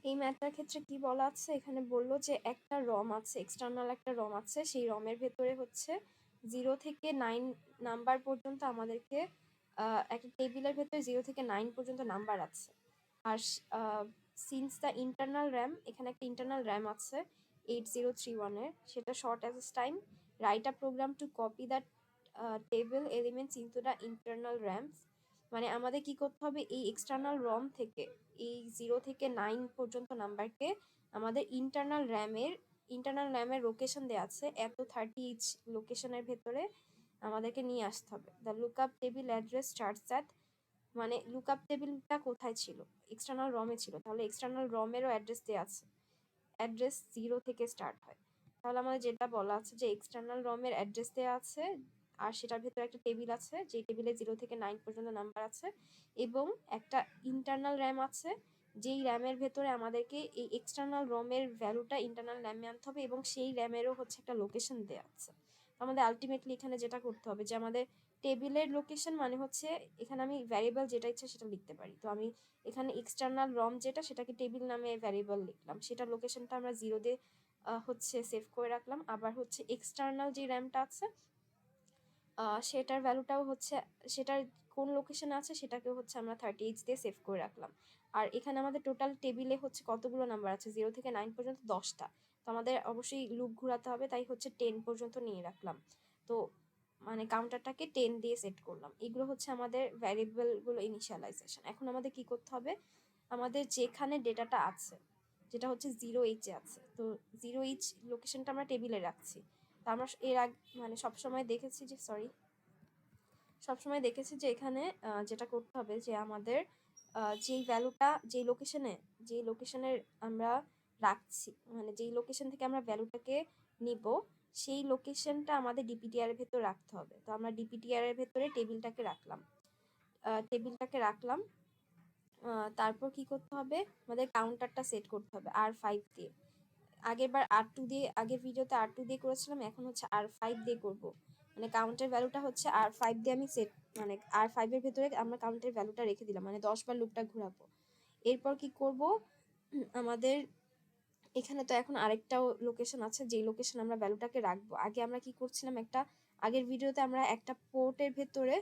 এই ম্যাথটার ক্ষেত্রে কি বলা আছে, এখানে বললো যে একটা রম আছে, এক্সটার্নাল একটা রম আছে, সেই রমের ভেতরে হচ্ছে 0 থেকে 9 নাম্বার পর্যন্ত আমাদেরকে একটা টেবিলের ভেতরে 0 থেকে 9 পর্যন্ত নাম্বার আছে। আর সিন্স দ্য ইন্টারনাল র্যাম, এখানে একটা ইন্টারনাল র্যাম আছে 8031 এর, সেটা short as time write a program to copy the table elements into the internal RAMs. মানে আমাদের কি করতে হবে, এই এক্সটার্নাল রম থেকে এই 0 থেকে 9 পর্যন্ত নাম্বারকে আমাদের ইন্টারনাল র্যামের লোকেশন দেওয়া আছে এত 30 লোকেশনের ভেতরে আমাদেরকে নিয়ে আসতে হবে। The lookup table address charts that, মানে লুকআপ টেবিলটা কোথায় ছিল, এক্সটার্নাল রমে ছিল, তাহলে এক্সটার্নাল রমেরও অ্যাড্রেস দেওয়া আছে, অ্যাড্রেস 0 থেকে স্টার্ট হয়। তাহলে আমাদের যেটা বলা আছে যে এক্সটার্নাল রমের অ্যাড্রেস দেওয়া আছে আর সেটার ভেতরে একটা টেবিল আছে, যে টেবিলে 0 থেকে 9 পর্যন্ত নাম্বার আছে, এবং একটা ইন্টারনাল র্যাম আছে, যেই র্যামের ভেতরে আমাদেরকে এই এক্সটার্নাল রমের ভ্যালুটা ইন্টারনাল র্যামে আনতে হবে, এবং সেই র্যামেরও হচ্ছে একটা লোকেশন দেওয়া আছে। আমাদের আলটিমেটলি এখানে যেটা করতে হবে যে আমাদের টেবিলের লোকেশন মানে হচ্ছে, এখানে আমি ভ্যারিয়েবল যেটা ইচ্ছা সেটা লিখতে পারি, তো আমি এখানে এক্সটার্নাল রম যেটা সেটাকে টেবিল নামে ভ্যারিয়েবল লিখলাম, সেটা লোকেশনটা আমরা 0 দিয়ে হচ্ছে সেভ করে রাখলাম। আবার হচ্ছে এক্সটার্নাল যে র্যামটা আছে সেটার ভ্যালুটাও হচ্ছে, সেটার কোন লোকেশনে আছে সেটাকেও হচ্ছে আমরা 38 দিয়ে সেভ করে রাখলাম। আর এখানে আমাদের টোটাল টেবিলে হচ্ছে কতগুলো নাম্বার আছে, 0 থেকে 9 পর্যন্ত 10টা, তো আমাদের অবশ্যই লুপ ঘোরাতে হবে, তাই হচ্ছে 10 পর্যন্ত নিয়ে রাখলাম। তো মানে কাউন্টারটাকে 10 দিয়ে সেট করলাম। এগুলো হচ্ছে আমাদের ভ্যারিয়েবলগুলো ইনিশিয়ালাইজেশন। এখন আমাদের কি করতে হবে, আমাদের যেখানে ডেটাটা আছে, যেটা হচ্ছে 0h আছে, তো 0h লোকেশনটা আমরা টেবিলে রাখছি। তো আমরা এর আগে মানে সবসময় দেখেছি যে এখানে যেটা করতে হবে যে আমাদের যেই ভ্যালুটা যেই লোকেশনের আমরা রাখছি, মানে যেই লোকেশন থেকে আমরা ভ্যালুটাকে নিব, সেই লোকেশনটা আমাদের ডিপিটিআর এর ভেতর রাখতে হবে। তো আমরা ডিপিটিআর এর ভেতরে টেবিলটাকে রাখলাম। তারপর কি করতে হবে, আমাদের কাউন্টারটা সেট করতে হবে R5 দিয়ে। আগের ভিডিওতে R2 দিয়ে করেছিলাম, এখন হচ্ছে R5 দিয়ে করব। মানে কাউন্টের ভ্যালুটা হচ্ছে R5 দিয়ে আমি সেট, মানে R5 এর ভেতরে আমরা কাউন্টের ভ্যালুটা রেখে দিলাম, মানে 10 বার লুপটা ঘোরাবো। এরপর কি করব, আমাদের এখানে তো এখন আরেকটাও লোকেশন আছে, যেই লোকেশন আমরা ভ্যালুটাকে রাখবো। আগে আমরা কি করছিলাম, আগের ভিডিওতে আমরা একটা পোর্টের ভেতরে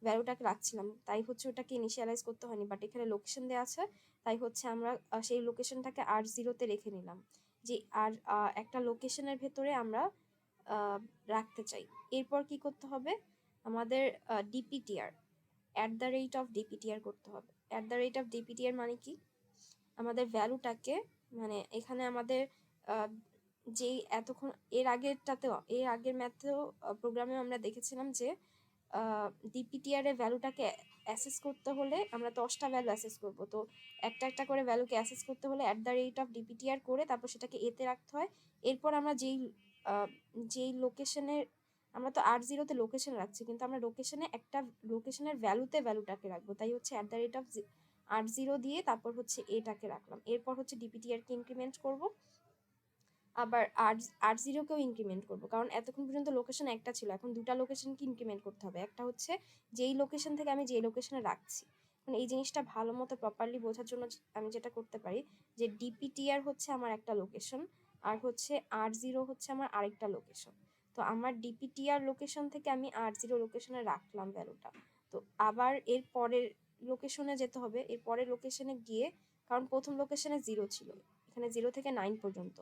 ভ্যালুটাকে রাখছিলাম, তাই হচ্ছে ওটাকে ইনিশিয়ালাইজ করতে হয়নি, বাট এখানে লোকেশন দেওয়া আছে, তাই হচ্ছে আমরা সেই লোকেশনটাকে R0-তে রেখে নিলাম, যে আর একটা লোকেশনের ভেতরে আমরা রাখতে চাই। এরপর কি করতে হবে, আমাদের ডিপিটিআর @DPTR করতে হবে। @DPTR মানে কি, আমাদের ভ্যালুটাকে, মানে এখানে আমাদের যেই এতক্ষণ এর আগের ম্যাথেও প্রোগ্রামেও আমরা দেখেছিলাম যে ডিপিটিআর এর ভ্যালুটাকে অ্যাসেস করতে হলে আমরা 10টা ভ্যালু অ্যাসেস করব। তো একটা একটা করে ভ্যালুকে অ্যাসেস করতে হলে @DPTR করে তারপর সেটাকে এতে রাখতে হয়। এরপর আমরা যেই লোকেশনের, আমরা তো R0-তে লোকেশন রাখছি, কিন্তু আমরা লোকেশনের ভ্যালুটাকে রাখবো, তাই হচ্ছে @R0 দিয়ে তারপর হচ্ছে এটাকে রাখলাম। এরপর হচ্ছে ডিপিটিআরকে ইনক্রিমেন্ট করব, আবার R0-কেও ইনক্রিমেন্ট করব, কারণ এতক্ষণ পর্যন্ত লোকেশন একটা ছিল, এখন দুটা লোকেশনকে ইনক্রিমেন্ট করতে হবে। একটা হচ্ছে যেই লোকেশন থেকে আমি যেই লোকেশনে রাখছি, মানে এই জিনিসটা ভালো মতো প্রপারলি বোঝার জন্য আমি যেটা করতে পারি যে ডিপিটিআর হচ্ছে আমার একটা লোকেশন, আর হচ্ছে R0 হচ্ছে আমার আরেকটা লোকেশন। তো আমার ডিপিটিআর লোকেশন থেকে আমি R0 লোকেশনে রাখলাম ভ্যালুটা, তো আবার এর পরের লোকেশনে যেতে হবে, এর পরের লোকেশনে গিয়ে, কারণ প্রথম লোকেশনে 0 ছিল, এখানে 0 থেকে 9 পর্যন্ত,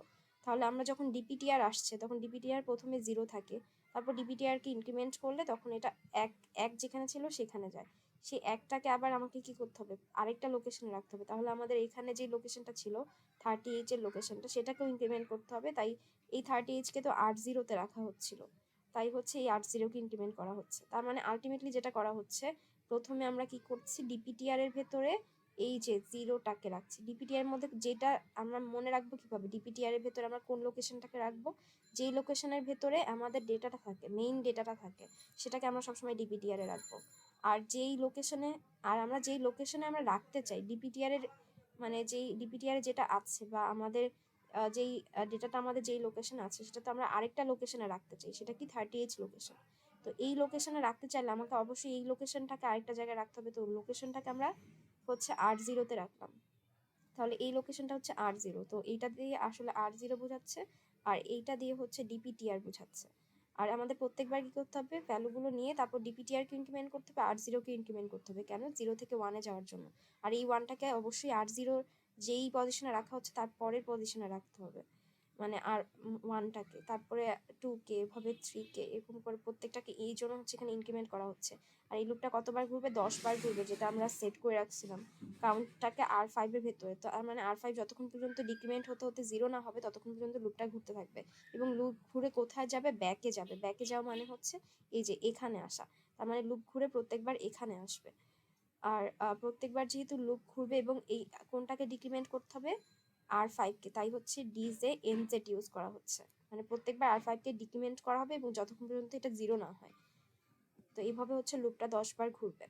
তাহলে আমরা যখন ডিপিটিআর আসছে তখন ডিপিটিআর প্রথমে 0 থাকে, তারপর ডিপিটিআরকে ইনক্রিমেন্ট করলে তখন এটা এক যেখানে ছিল সেখানে যায়। সেই একটাকে আবার আমাকে কি করতে হবে, আরেকটা লোকেশনে রাখতে হবে, তাহলে আমাদের এখানে যে লোকেশনটা ছিল 30H এর লোকেশনটা, সেটাকেও ইনক্রিমেন্ট করতে হবে, তাই এই 30H-কে তো R0-তে রাখা হচ্ছিল, তাই হচ্ছে এই R0-কে ইনক্রিমেন্ট করা হচ্ছে। তার মানে আলটিমেটলি যেটা করা হচ্ছে, প্রথমে আমরা কি করছি, ডিপিটিআর এর ভেতরে এই যে 0টাকে রাখছি, ডিপিটিআর এর মধ্যে যেটা আমরা মনে রাখবো কিভাবে, ডিপিটিআর এর ভেতরে আমরা কোন লোকেশনটাকে রাখবো, যেই লোকেশনের ভেতরে আমাদের ডেটাটা থাকে, মেইন ডেটাটা থাকে, সেটাকে আমরা সবসময় ডিপিটিআর এ রাখবো। আর আমরা যেই লোকেশনে আমরা রাখতে চাই ডিপিটিআর এর, মানে যেই ডিপিটিআর এ যেটা আছে বা আমাদের যেই ডেটাটা আমাদের যেই লোকেশনে আছে, সেটা তো আমরা আরেকটা লোকেশনে রাখতে চাই, সেটা কি 30H লোকেশন। তো এই লোকেশনে রাখতে চাইলে আমাকে অবশ্যই এই লোকেশনটাকে আরেকটা জায়গায় রাখতে হবে, তো লোকেশনটাকে আমরা হচ্ছে R0-তে রাখলাম। তাহলে এই লোকেশনটা হচ্ছে R0, তো এইটা দিয়ে আসলে R0 বোঝাচ্ছে, আর এইটা দিয়ে হচ্ছে DPTR বোঝাচ্ছে। আর আমাদের প্রত্যেকবার কি করতে হবে, ভ্যালুগুলো নিয়ে তারপর DPTR কে ইনক্রিমেন্ট করতে হবে, R0 কে ইনক্রিমেন্ট করতে হবে। কেন? 0 থেকে 1 এ যাওয়ার জন্য। আর এই 1টাকে অবশ্যই R0 যেই পজিশনে রাখা হচ্ছে তার পরের পজিশনে রাখতে হবে, মানে আর 1টাকে, তারপরে 2কে, এভাবে 3কে, এরকম করে প্রত্যেকটাকে এই জন্য হচ্ছে এখানে ইনক্রিমেন্ট করা হচ্ছে। আর এই লুপটা কতবার ঘুরবে? 10 বার ঘুরবে, যেটা আমরা সেট করে রাখছিলাম কাউন্টটাকে R5 এর ভেতরে। তো মানে R5 যতক্ষণ পর্যন্ত ডিক্রিমেন্ট হতে হতে 0 না হবে ততক্ষণ পর্যন্ত লুপটা ঘুরতে থাকবে, এবং লুপ ঘুরে কোথায় যাবে? ব্যাকে যাবে। ব্যাকে যাওয়া মানে হচ্ছে এই যে এখানে আসা, তার মানে লুপ ঘুরে প্রত্যেকবার এখানে আসবে। আর প্রত্যেকবার যেহেতু লুপ ঘুরবে এবং এই কোনটাকে ডিক্রিমেন্ট করতে হবে? R5কে, তাই হচ্ছে ডিজে এনজেড ইউজ করা হচ্ছে, মানে প্রত্যেকবার R5কে ডিক্রিমেন্ট করা হবে এবং যতক্ষণ পর্যন্ত এটা 0 না হয়। তো এইভাবে হচ্ছে লুপটা 10 বার ঘুরবে।